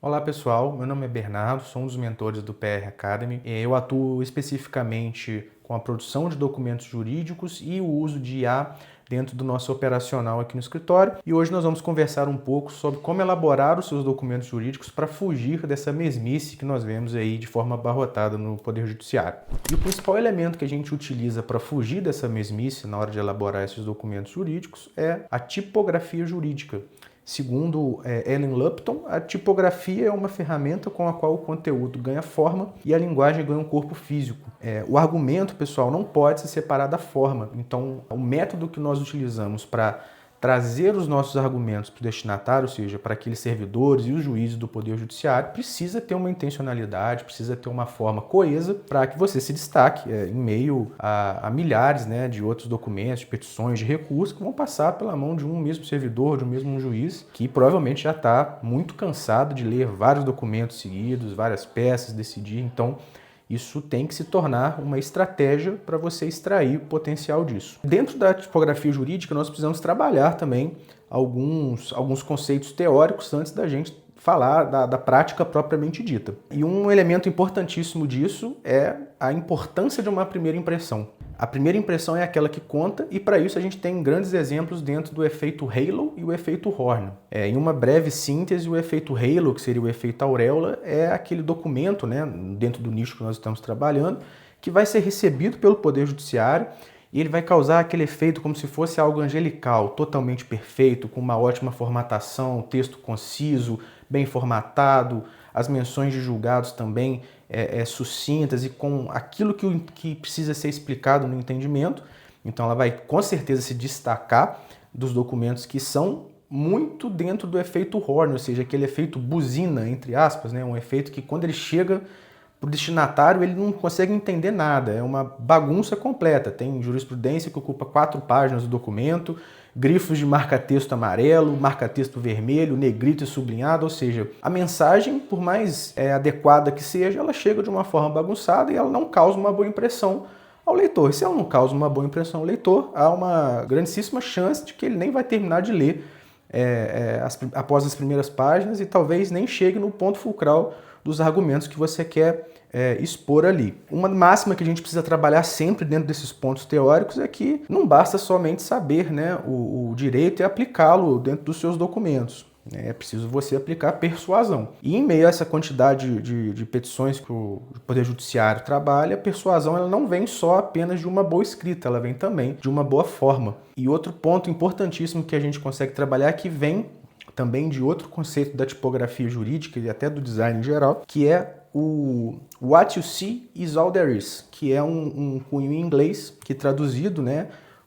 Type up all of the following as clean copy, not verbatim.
Olá pessoal, meu nome é Bernardo, sou um dos mentores do PR Academy. Eu atuo especificamente com a produção de documentos jurídicos e o uso de IA dentro do nosso operacional aqui no escritório. E hoje nós vamos conversar um pouco sobre como elaborar os seus documentos jurídicos para fugir dessa mesmice que nós vemos aí de forma abarrotada no Poder Judiciário. E o principal elemento que a gente utiliza para fugir dessa mesmice na hora de elaborar esses documentos jurídicos é a tipografia jurídica. Segundo Ellen Lupton, a tipografia é uma ferramenta com a qual o conteúdo ganha forma e a linguagem ganha um corpo físico. O argumento, pessoal, não pode se separar da forma. Então, o método que nós utilizamos para trazer os nossos argumentos para o destinatário, ou seja, para aqueles servidores e os juízes do Poder Judiciário, precisa ter uma intencionalidade, precisa ter uma forma coesa para que você se destaque em meio a milhares de outros documentos, de petições, de recursos que vão passar pela mão de um mesmo servidor, de um mesmo juiz, que provavelmente já está muito cansado de ler vários documentos seguidos, várias peças, decidir. Então, isso tem que se tornar uma estratégia para você extrair o potencial disso. Dentro da tipografia jurídica, nós precisamos trabalhar também alguns conceitos teóricos antes da gente falar da prática propriamente dita. E um elemento importantíssimo disso é a importância de uma primeira impressão. A primeira impressão é aquela que conta, e para isso a gente tem grandes exemplos dentro do efeito Halo e o efeito Horn. Em uma breve síntese, o efeito Halo, que seria o efeito auréola, é aquele documento, dentro do nicho que nós estamos trabalhando, que vai ser recebido pelo Poder Judiciário e ele vai causar aquele efeito como se fosse algo angelical, totalmente perfeito, com uma ótima formatação, texto conciso, bem formatado, as menções de julgados também sucintas e com aquilo que precisa ser explicado no entendimento. Então ela vai com certeza se destacar dos documentos que são muito dentro do efeito Horn, ou seja, aquele efeito buzina, entre aspas, um efeito que quando ele chega para o destinatário ele não consegue entender nada, é uma bagunça completa. Tem jurisprudência que ocupa 4 páginas do documento, grifos de marca-texto amarelo, marca-texto vermelho, negrito e sublinhado, ou seja, a mensagem, por mais adequada que seja, ela chega de uma forma bagunçada e ela não causa uma boa impressão ao leitor. E se ela não causa uma boa impressão ao leitor, há uma grandíssima chance de que ele nem vai terminar de ler após as primeiras páginas e talvez nem chegue no ponto fulcral dos argumentos que você quer expor ali. Uma máxima que a gente precisa trabalhar sempre dentro desses pontos teóricos é que não basta somente saber o direito e aplicá-lo dentro dos seus documentos. É preciso você aplicar persuasão. E em meio a essa quantidade de petições que o Poder Judiciário trabalha, a persuasão ela não vem só apenas de uma boa escrita, ela vem também de uma boa forma. E outro ponto importantíssimo que a gente consegue trabalhar é que vem também de outro conceito da tipografia jurídica e até do design em geral, que é o What you see is all there is, que é um cunho em inglês que traduzido,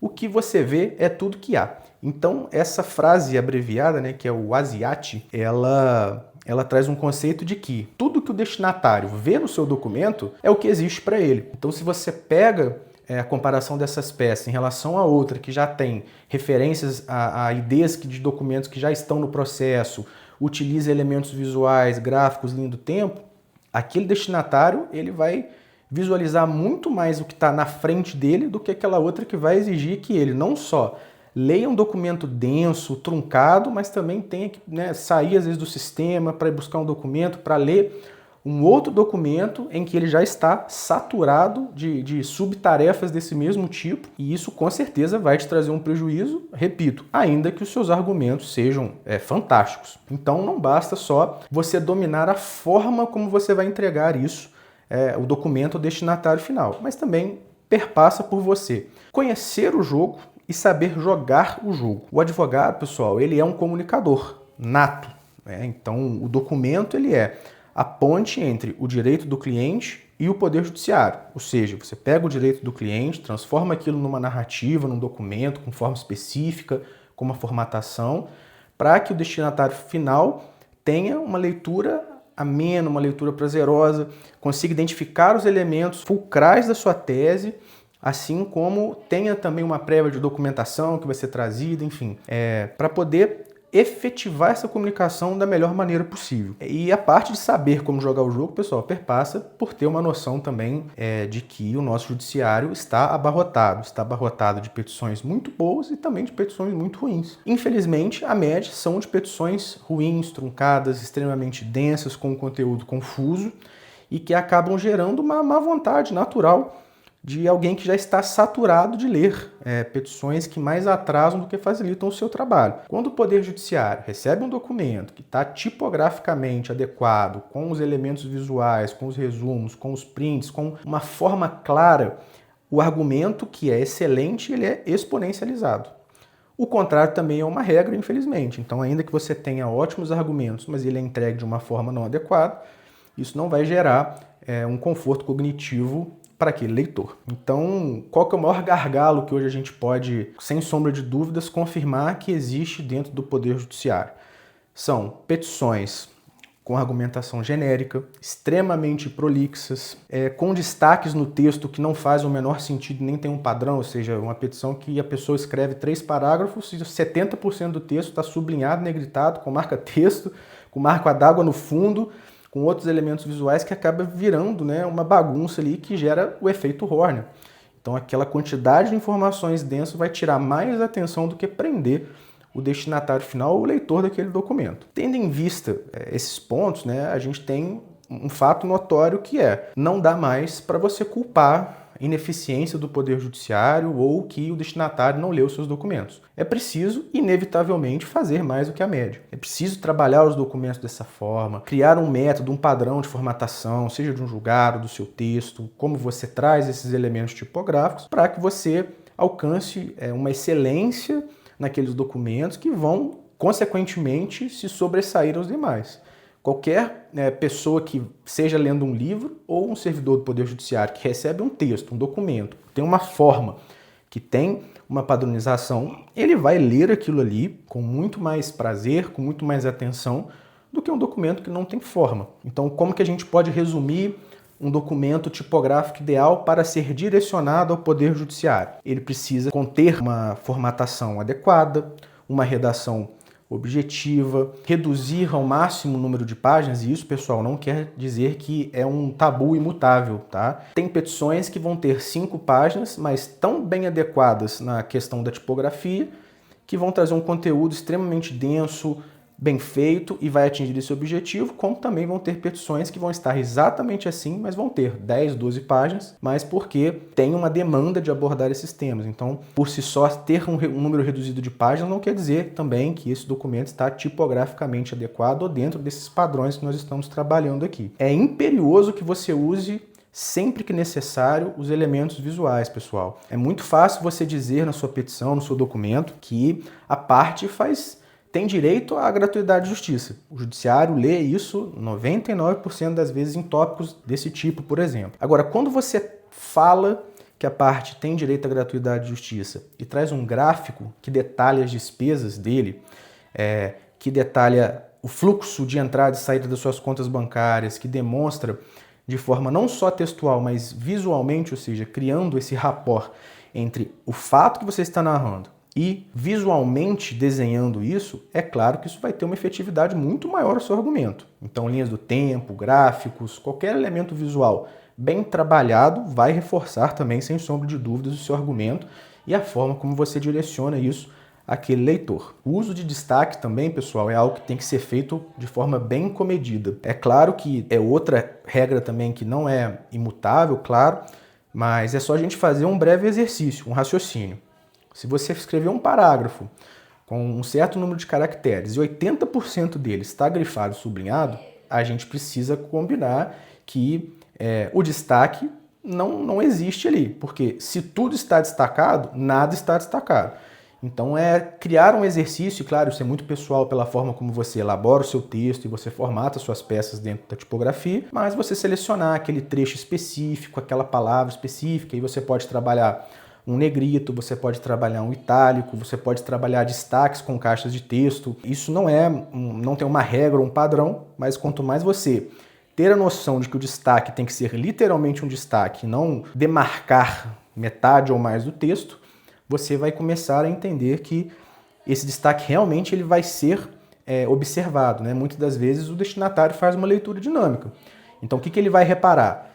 o que você vê é tudo que há. Então essa frase abreviada, que é o WASIAT, ela traz um conceito de que tudo que o destinatário vê no seu documento é o que existe para ele. Então se você pega a comparação dessas peças em relação a outra que já tem referências a ideias de documentos que já estão no processo, utiliza elementos visuais, gráficos, linha do tempo, aquele destinatário ele vai visualizar muito mais o que está na frente dele do que aquela outra que vai exigir que ele não só leia um documento denso, truncado, mas também tenha que sair às vezes do sistema para ir buscar um documento, para ler um outro documento em que ele já está saturado de subtarefas desse mesmo tipo, e isso com certeza vai te trazer um prejuízo, repito, ainda que os seus argumentos sejam fantásticos. Então não basta só você dominar a forma como você vai entregar isso, o documento ao destinatário final, mas também perpassa por você conhecer o jogo e saber jogar o jogo. O advogado, pessoal, ele é um comunicador nato, então o documento ele é a ponte entre o direito do cliente e o Poder Judiciário. Ou seja, você pega o direito do cliente, transforma aquilo numa narrativa, num documento, com forma específica, com uma formatação, para que o destinatário final tenha uma leitura amena, uma leitura prazerosa, consiga identificar os elementos fulcrais da sua tese, assim como tenha também uma prévia de documentação que vai ser trazida, enfim, para poder efetivar essa comunicação da melhor maneira possível. E a parte de saber como jogar o jogo, pessoal, perpassa por ter uma noção também de que o nosso judiciário está abarrotado de petições muito boas e também de petições muito ruins. Infelizmente, a média são de petições ruins, truncadas, extremamente densas, com conteúdo confuso e que acabam gerando uma má vontade natural de alguém que já está saturado de ler petições que mais atrasam do que facilitam o seu trabalho. Quando o Poder Judiciário recebe um documento que está tipograficamente adequado, com os elementos visuais, com os resumos, com os prints, com uma forma clara, o argumento, que é excelente, ele é exponencializado. O contrário também é uma regra, infelizmente. Então, ainda que você tenha ótimos argumentos, mas ele é entregue de uma forma não adequada, isso não vai gerar um conforto cognitivo para aquele leitor. Então, qual que é o maior gargalo que hoje a gente pode, sem sombra de dúvidas, confirmar que existe dentro do Poder Judiciário? São petições com argumentação genérica, extremamente prolixas, com destaques no texto que não fazem o menor sentido, nem tem um padrão, ou seja, uma petição que a pessoa escreve 3 parágrafos e 70% do texto está sublinhado, negritado, com marca-texto, com marca d'água no fundo, com outros elementos visuais que acaba virando, né, uma bagunça ali que gera o efeito Horner. Então aquela quantidade de informações densas vai tirar mais atenção do que prender o destinatário final, o leitor daquele documento. Tendo em vista esses pontos, né, a gente tem um fato notório que não dá mais para você culpar a ineficiência do Poder Judiciário ou que o destinatário não leu seus documentos. É preciso, inevitavelmente, fazer mais do que a média. É preciso trabalhar os documentos dessa forma, criar um método, um padrão de formatação, seja de um julgado, do seu texto, como você traz esses elementos tipográficos, para que você alcance uma excelência naqueles documentos que vão, consequentemente, se sobressair aos demais. Qualquer pessoa que seja lendo um livro ou um servidor do Poder Judiciário que recebe um texto, um documento, tem uma forma, que tem uma padronização, ele vai ler aquilo ali com muito mais prazer, com muito mais atenção, do que um documento que não tem forma. Então, como que a gente pode resumir um documento tipográfico ideal para ser direcionado ao Poder Judiciário? Ele precisa conter uma formatação adequada, uma redação objetiva, reduzir ao máximo o número de páginas, e isso, pessoal, não quer dizer que é um tabu imutável, tá? Tem petições que vão ter 5 páginas, mas tão bem adequadas na questão da tipografia, que vão trazer um conteúdo extremamente denso, bem feito e vai atingir esse objetivo, como também vão ter petições que vão estar exatamente assim, mas vão ter 10, 12 páginas, mas porque tem uma demanda de abordar esses temas. Então, por si só, ter um número reduzido de páginas não quer dizer também que esse documento está tipograficamente adequado ou dentro desses padrões que nós estamos trabalhando aqui. É imperioso que você use sempre que necessário os elementos visuais, pessoal. É muito fácil você dizer na sua petição, no seu documento, que a parte tem direito à gratuidade de justiça. O judiciário lê isso 99% das vezes em tópicos desse tipo, por exemplo. Agora, quando você fala que a parte tem direito à gratuidade de justiça e traz um gráfico que detalha as despesas dele, que detalha o fluxo de entrada e saída das suas contas bancárias, que demonstra de forma não só textual, mas visualmente, ou seja, criando esse rapport entre o fato que você está narrando e visualmente desenhando isso, é claro que isso vai ter uma efetividade muito maior ao seu argumento. Então, linhas do tempo, gráficos, qualquer elemento visual bem trabalhado vai reforçar também, sem sombra de dúvidas, o seu argumento e a forma como você direciona isso àquele leitor. O uso de destaque também, pessoal, é algo que tem que ser feito de forma bem comedida. É claro que é outra regra também que não é imutável, claro, mas é só a gente fazer um breve exercício, um raciocínio. Se você escrever um parágrafo com um certo número de caracteres e 80% dele está grifado e sublinhado, a gente precisa combinar que o destaque não existe ali, porque se tudo está destacado, nada está destacado. Então criar um exercício, claro, isso é muito pessoal pela forma como você elabora o seu texto e você formata suas peças dentro da tipografia, mas você selecionar aquele trecho específico, aquela palavra específica, e você pode trabalhar um negrito, você pode trabalhar um itálico, você pode trabalhar destaques com caixas de texto. Isso não tem uma regra ou um padrão, mas quanto mais você ter a noção de que o destaque tem que ser literalmente um destaque, não demarcar metade ou mais do texto, você vai começar a entender que esse destaque realmente ele vai ser observado, né? Muitas das vezes o destinatário faz uma leitura dinâmica. Então o que ele vai reparar?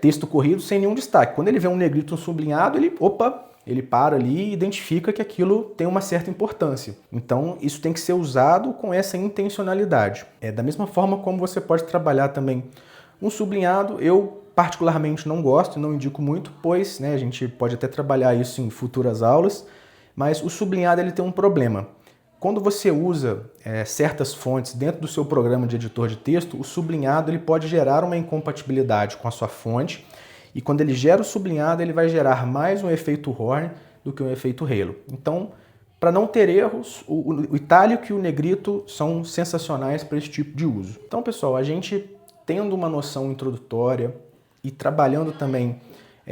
Texto corrido sem nenhum destaque. Quando ele vê um negrito sublinhado, ele para ali e identifica que aquilo tem uma certa importância. Então, isso tem que ser usado com essa intencionalidade. Da mesma forma como você pode trabalhar também um sublinhado, eu particularmente não gosto, não indico muito, pois a gente pode até trabalhar isso em futuras aulas, mas o sublinhado ele tem um problema. Quando você usa certas fontes dentro do seu programa de editor de texto, o sublinhado ele pode gerar uma incompatibilidade com a sua fonte, e quando ele gera o sublinhado, ele vai gerar mais um efeito Horn do que um efeito Halo. Então, para não ter erros, o itálico e o negrito são sensacionais para esse tipo de uso. Então, pessoal, a gente tendo uma noção introdutória e trabalhando também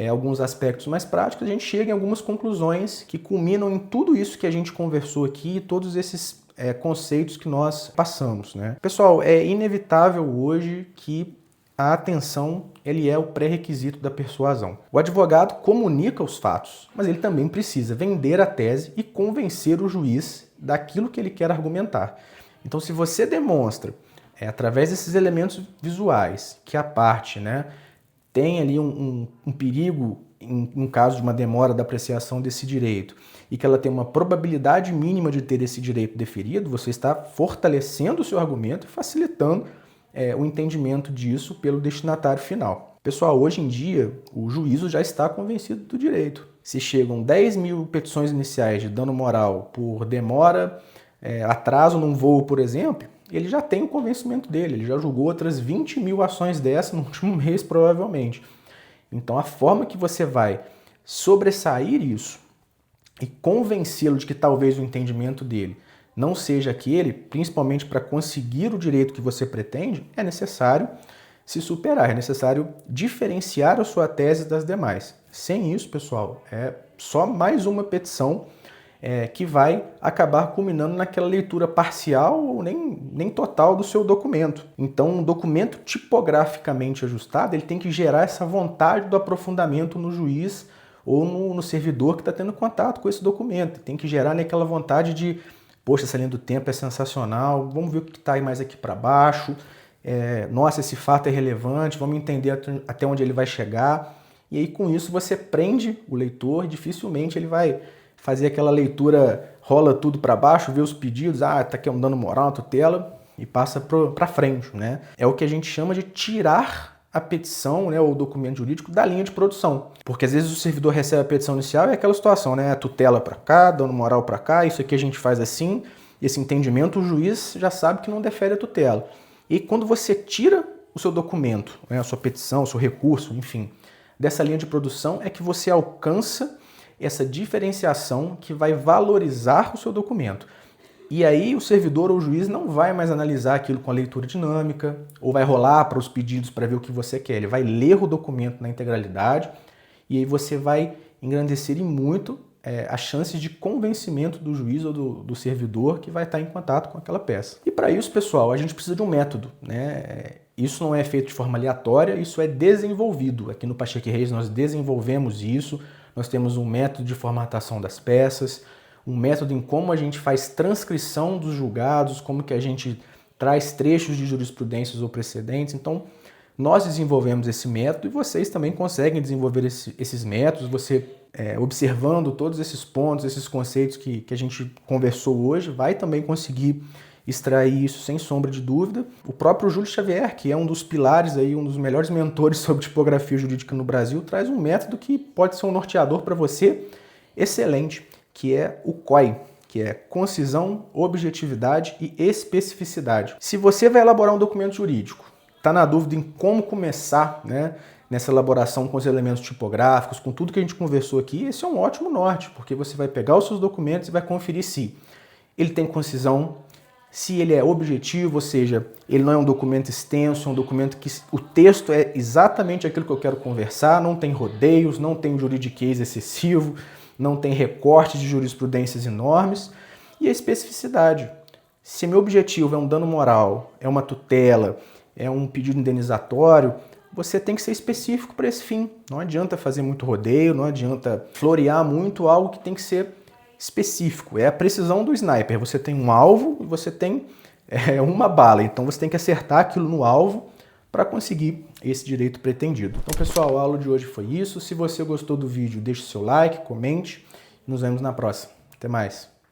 alguns aspectos mais práticos, a gente chega em algumas conclusões que culminam em tudo isso que a gente conversou aqui e todos esses conceitos que nós passamos, né? Pessoal, é inevitável hoje que a atenção ele é o pré-requisito da persuasão. O advogado comunica os fatos, mas ele também precisa vender a tese e convencer o juiz daquilo que ele quer argumentar. Então, se você demonstra, através desses elementos visuais, que a parte tem ali um perigo em caso de uma demora da apreciação desse direito e que ela tem uma probabilidade mínima de ter esse direito deferido, você está fortalecendo o seu argumento e facilitando o entendimento disso pelo destinatário final. Pessoal, hoje em dia, o juízo já está convencido do direito. Se chegam 10.000 petições iniciais de dano moral por demora, atraso num voo, por exemplo, ele já tem o convencimento dele, ele já julgou outras 20.000 ações dessa no último mês, provavelmente. Então, a forma que você vai sobressair isso e convencê-lo de que talvez o entendimento dele não seja aquele, principalmente para conseguir o direito que você pretende, é necessário se superar, é necessário diferenciar a sua tese das demais. Sem isso, pessoal, é só mais uma petição que vai acabar culminando naquela leitura parcial ou nem total do seu documento. Então, um documento tipograficamente ajustado, ele tem que gerar essa vontade do aprofundamento no juiz ou no servidor que está tendo contato com esse documento. Tem que gerar aquela vontade de, poxa, essa linha do tempo é sensacional, vamos ver o que está mais aqui para baixo, nossa, esse fato é relevante, vamos entender até onde ele vai chegar. E aí, com isso, você prende o leitor, dificilmente ele vai fazer aquela leitura, rola tudo para baixo, vê os pedidos, tá aqui um dano moral, tutela, e passa para frente, né? É o que a gente chama de tirar a petição, ou o documento jurídico da linha de produção. Porque às vezes o servidor recebe a petição inicial e é aquela situação, tutela para cá, dano moral para cá, isso aqui a gente faz assim, esse entendimento o juiz já sabe que não defere a tutela. E quando você tira o seu documento, a sua petição, o seu recurso, enfim, dessa linha de produção, é que você alcança essa diferenciação que vai valorizar o seu documento. E aí o servidor ou o juiz não vai mais analisar aquilo com a leitura dinâmica, ou vai rolar para os pedidos para ver o que você quer. Ele vai ler o documento na integralidade e aí você vai engrandecer em muito as chances de convencimento do juiz ou do servidor que vai estar em contato com aquela peça. E para isso, pessoal, a gente precisa de um método, Isso não é feito de forma aleatória, isso é desenvolvido. Aqui no Pacheco Reis nós desenvolvemos isso. Nós temos um método de formatação das peças, um método em como a gente faz transcrição dos julgados, como que a gente traz trechos de jurisprudências ou precedentes. Então, nós desenvolvemos esse método e vocês também conseguem desenvolver esses métodos, você observando todos esses pontos, esses conceitos que a gente conversou hoje, vai também conseguir extrair isso sem sombra de dúvida. O próprio Júlio Xavier, que é um dos pilares, um dos melhores mentores sobre tipografia jurídica no Brasil, traz um método que pode ser um norteador para você excelente, que é o COI, que é concisão, objetividade e especificidade. Se você vai elaborar um documento jurídico, está na dúvida em como começar, nessa elaboração com os elementos tipográficos, com tudo que a gente conversou aqui, esse é um ótimo norte, porque você vai pegar os seus documentos e vai conferir se ele tem concisão, se ele é objetivo, ou seja, ele não é um documento extenso, é um documento que o texto é exatamente aquilo que eu quero conversar, não tem rodeios, não tem juridiquês excessivo, não tem recortes de jurisprudências enormes, e a especificidade. Se meu objetivo é um dano moral, é uma tutela, é um pedido indenizatório, você tem que ser específico para esse fim. Não adianta fazer muito rodeio, não adianta florear muito algo que tem que ser específico, é a precisão do sniper. Você tem um alvo e você tem uma bala, então você tem que acertar aquilo no alvo para conseguir esse direito pretendido. Então, pessoal, a aula de hoje foi isso. Se você gostou do vídeo, deixe seu like, comente. Nos vemos na próxima. Até mais.